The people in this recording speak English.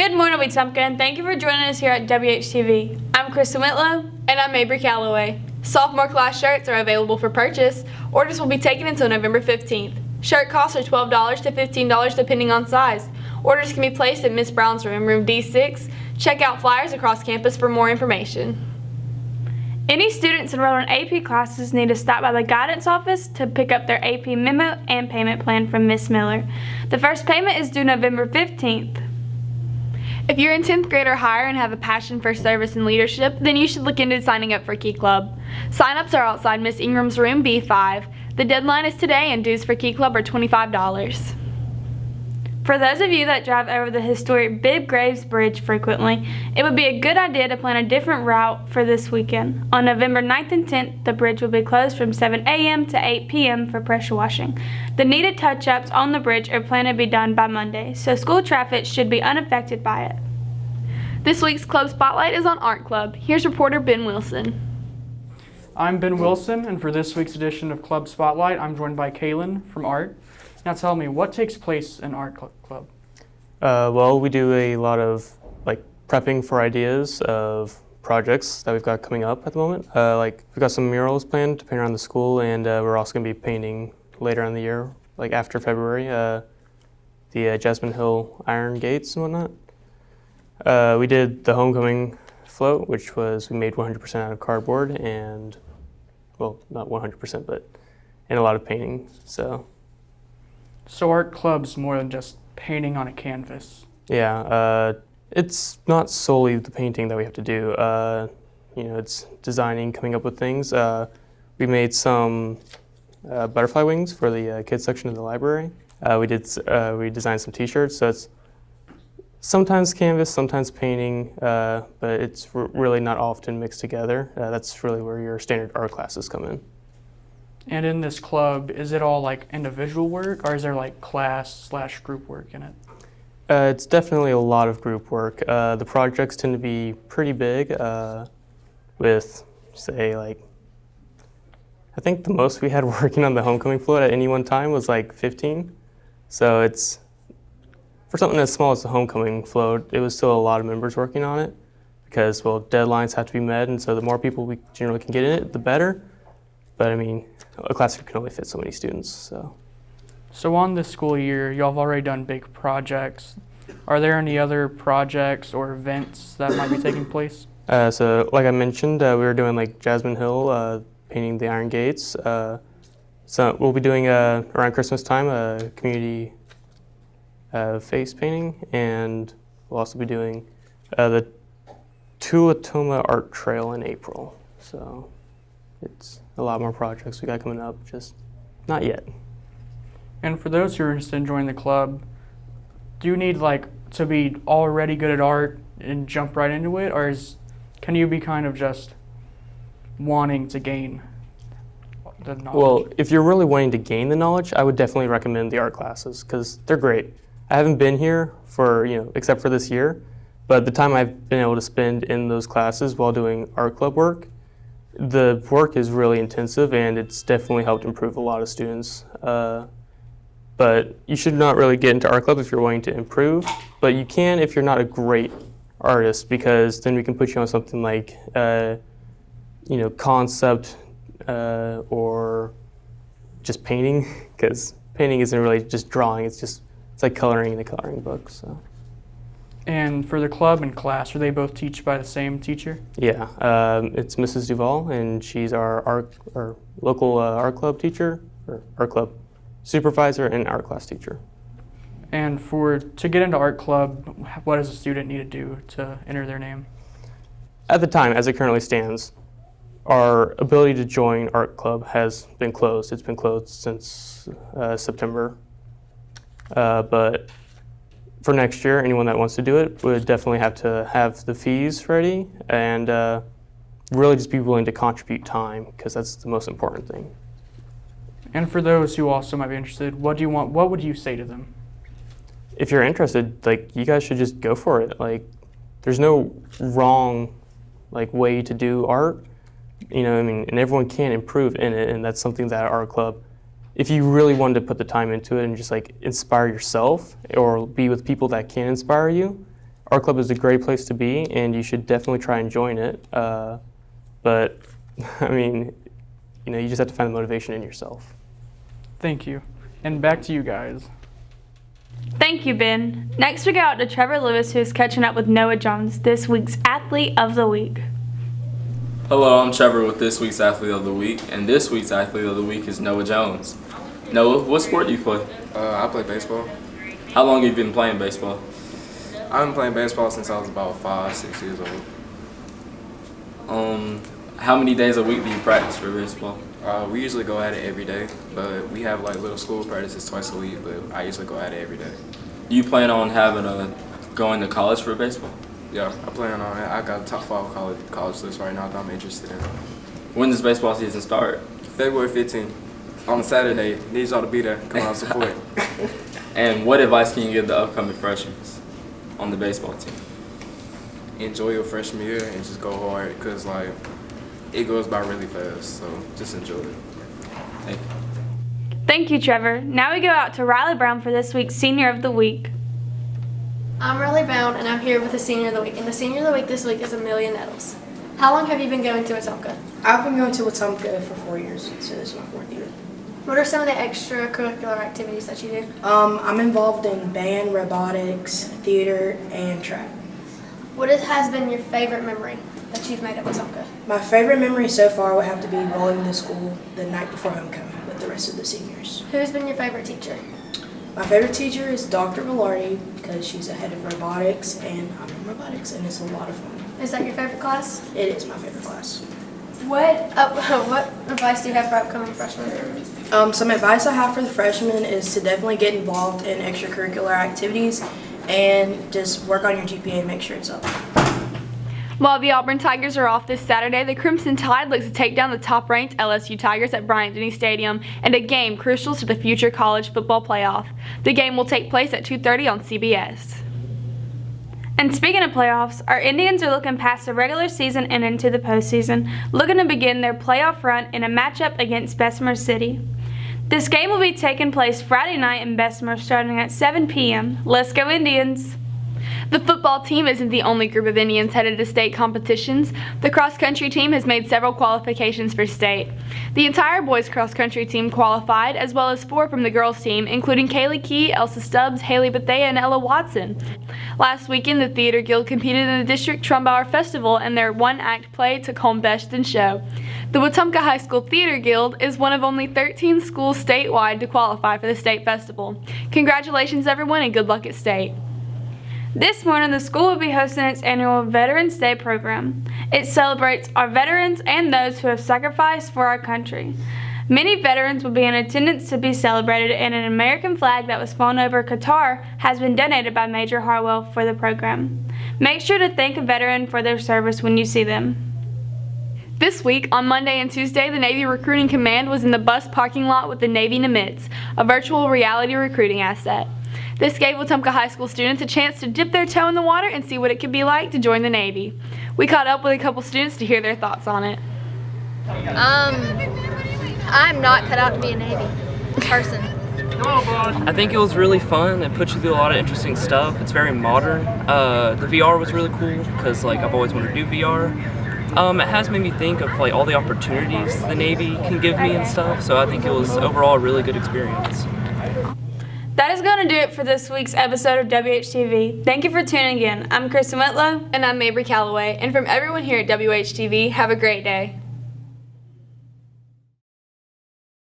Good morning, Wetumpka, and thank you for joining us here at WHTV. I'm Kristen Whitlow. And I'm Mabry Calloway. Sophomore class shirts are available for purchase. Orders will be taken until November 15th. Shirt costs are $12 to $15 depending on size. Orders can be placed in Miss Brown's room, room D6. Check out flyers across campus for more information. Any students enrolled in AP classes need to stop by the guidance office to pick up their AP memo and payment plan from Miss Miller. The first payment is due November 15th. If you're in 10th grade or higher and have a passion for service and leadership, then you should look into signing up for Key Club. Sign-ups are outside Miss Ingram's room B5. The deadline is today and dues for Key Club are $25. For those of you that drive over the historic Bibb Graves Bridge frequently, it would be a good idea to plan a different route for this weekend. On November 9th and 10th, the bridge will be closed from 7 a.m. to 8 p.m. for pressure washing. The needed touch-ups on the bridge are planned to be done by Monday, so school traffic should be unaffected by it. This week's Club Spotlight is on Art Club. Here's reporter Ben Wilson. I'm Ben Wilson, and for this week's edition of Club Spotlight, I'm joined by Kaylin from Art. Now tell me, what takes place in Art Club? Well, we do a lot of prepping for ideas of projects that we've got coming up at the moment. We've got some murals planned to paint around the school, and we're also going to be painting later in the year, like after February, the Jasmine Hill iron gates and whatnot. We did the homecoming float, which was we made 100% out of cardboard and, well, not 100%, but and a lot of painting. So Art Club's more than just painting on a canvas. Yeah, it's not solely the painting that we have to do. It's designing, coming up with things. We made some butterfly wings for the kids section of the library. We designed some T-shirts. So it's sometimes canvas, sometimes painting, but it's really not often mixed together. That's really where your standard art classes come in. And in this club, is it all individual work, or is there class/group work in it? It's definitely a lot of group work. The projects tend to be pretty big, with, say, I think the most we had working on the homecoming float at any one time was 15. So it's, for something as small as the homecoming float, it was still a lot of members working on it because, well, deadlines have to be met, and so the more people we generally can get in it, the better. But I mean, a classroom can only fit so many students, So on this school year, y'all have already done big projects. Are there any other projects or events that might be taking place? So like I mentioned, we were doing Jasmine Hill, painting the iron gates. So we'll be doing, around Christmas time, a community face painting, and we'll also be doing the Tulatoma Art Trail in April. So it's a lot more projects we got coming up, just not yet. And for those who are interested in joining the club, do you need to be already good at art and jump right into it, or can you be kind of just wanting to gain the knowledge? Well, if you're really wanting to gain the knowledge, I would definitely recommend the art classes because they're great. I haven't been here for, except for this year, but the time I've been able to spend in those classes while doing art club work, the work is really intensive and it's definitely helped improve a lot of students. But you should not really get into art club if you're wanting to improve, but you can if you're not a great artist, because then we can put you on something like, concept or just painting, because painting isn't really just drawing, it's like coloring in a coloring book. So. And for the club and class, are they both taught by the same teacher? Yeah, it's Mrs. Duvall, and she's our local art club teacher, or art club supervisor and art class teacher. And to get into art club, what does a student need to do to enter their name? At the time, as it currently stands, our ability to join art club has been closed. It's been closed since September, but for next year, anyone that wants to do it would definitely have to have the fees ready and really just be willing to contribute time, because that's the most important thing. And for those who also might be interested, what would you say to them? If you're interested, you guys should just go for it. There's no wrong way to do art, and everyone can improve in it, and that's something that art club, if you really wanted to put the time into it and just inspire yourself or be with people that can inspire you, our club is a great place to be, and you should definitely try and join it. But, I mean, you just have to find the motivation in yourself. Thank you. And back to you guys. Thank you, Ben. Next we go out to Trevor Lewis, who is catching up with Noah Jones, this week's Athlete of the Week. Hello, I'm Trevor with this week's Athlete of the Week, and this week's Athlete of the Week is Noah Jones. Noah, what sport do you play? I play baseball. How long have you been playing baseball? I've been playing baseball since I was about 5, 6 years old. How many days a week do you practice for baseball? We usually go at it every day, but we have like little school practices twice a week, but I usually go at it every day. Do you plan on going to college for baseball? Yeah, I plan on it. I got a top 5 college list right now that I'm interested in. When does baseball season start? February 15th, on a Saturday. Need y'all to be there. Come out and support. And what advice can you give the upcoming freshmen on the baseball team? Enjoy your freshman year and just go hard, because like it goes by really fast, so just enjoy it. Thank you. Thank you, Trevor. Now we go out to Riley Brown for this week's Senior of the Week. I'm Riley Brown, and I'm here with the Senior of the Week. And the Senior of the Week this week is Amelia Nettles. How long have you been going to Wetumpka? I've been going to Wetumpka for 4 years, so this is my 4th year. What are some of the extracurricular activities that you do? I'm involved in band, robotics, theater, and track. What has been your favorite memory that you've made at Wetumpka? My favorite memory so far would have to be rolling to school the night before homecoming with the rest of the seniors. Who's been your favorite teacher? My favorite teacher is Dr. Velarde, because she's the head of robotics, and I'm in robotics, and it's a lot of fun. Is that your favorite class? It is my favorite class. What advice do you have for upcoming freshmen? Some advice I have for the freshmen is to definitely get involved in extracurricular activities and just work on your GPA and make sure it's up. While the Auburn Tigers are off this Saturday, the Crimson Tide looks to take down the top-ranked LSU Tigers at Bryant-Denny Stadium in a game crucial to the future college football playoff. The game will take place at 2:30 on CBS. And speaking of playoffs, our Indians are looking past the regular season and into the postseason, looking to begin their playoff run in a matchup against Bessemer City. This game will be taking place Friday night in Bessemer starting at 7 p.m. Let's go Indians! The football team isn't the only group of Indians headed to state competitions. The cross-country team has made several qualifications for state. The entire boys cross-country team qualified, as well as 4 from the girls team, including Kaylee Key, Elsa Stubbs, Haley Bethea, and Ella Watson. Last weekend, the Theater Guild competed in the District Trumbauer Festival, and their one-act play took home Best in Show. The Wetumpka High School Theater Guild is one of only 13 schools statewide to qualify for the state festival. Congratulations, everyone, and good luck at state. This morning, the school will be hosting its annual Veterans Day program. It celebrates our veterans and those who have sacrificed for our country. Many veterans will be in attendance to be celebrated, and an American flag that was flown over Qatar has been donated by Major Harwell for the program. Make sure to thank a veteran for their service when you see them. This week, on Monday and Tuesday, the Navy Recruiting Command was in the bus parking lot with the Navy Nimitz, a virtual reality recruiting asset. This gave Wetumpka High School students a chance to dip their toe in the water and see what it could be like to join the Navy. We caught up with a couple students to hear their thoughts on it. I'm not cut out to be a Navy person. I think it was really fun. It puts you through a lot of interesting stuff. It's very modern. The VR was really cool because I've always wanted to do VR. It has made me think of all the opportunities the Navy can give me and stuff. So I think it was overall a really good experience. That is going to do it for this week's episode of WHTV. Thank you for tuning in. I'm Kristen Whitlow. And I'm Mabry Calloway. And from everyone here at WHTV, have a great day.